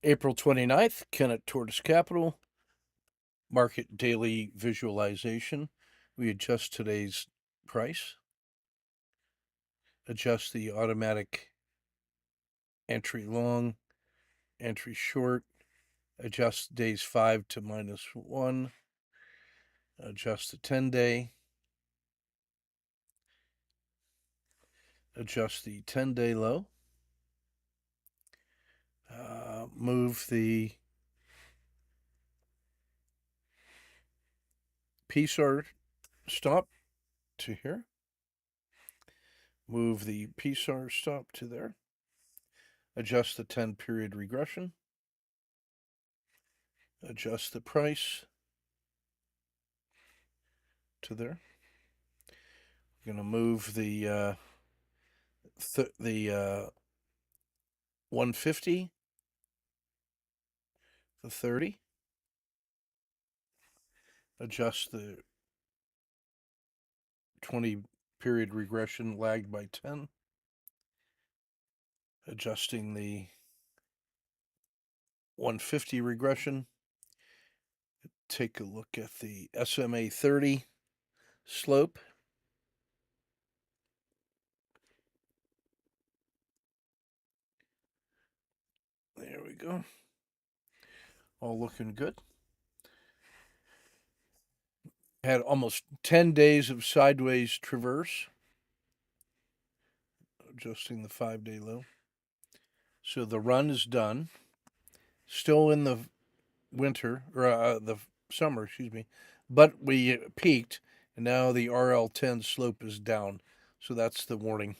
April 29th, Kennett Tortoise Capital, market daily visualization. We adjust today's price, adjust the automatic entry long, entry short, adjust days 5 to -1, adjust the 10-day, adjust the 10-day low, move the PSAR stop to here, move the PSAR stop to there, adjust the 10-period regression, adjust the price to there. We're going to move the 150, the 30, adjust the 20-period regression lagged by 10, adjusting the 150 regression. Take a look at the SMA 30 slope. There we go. All looking good. Had almost 10 days of sideways traverse. Adjusting the 5-day low. So the run is done. Still in the winter, or the summer, excuse me. But we peaked, and now the RL10 slope is down. So that's the warning.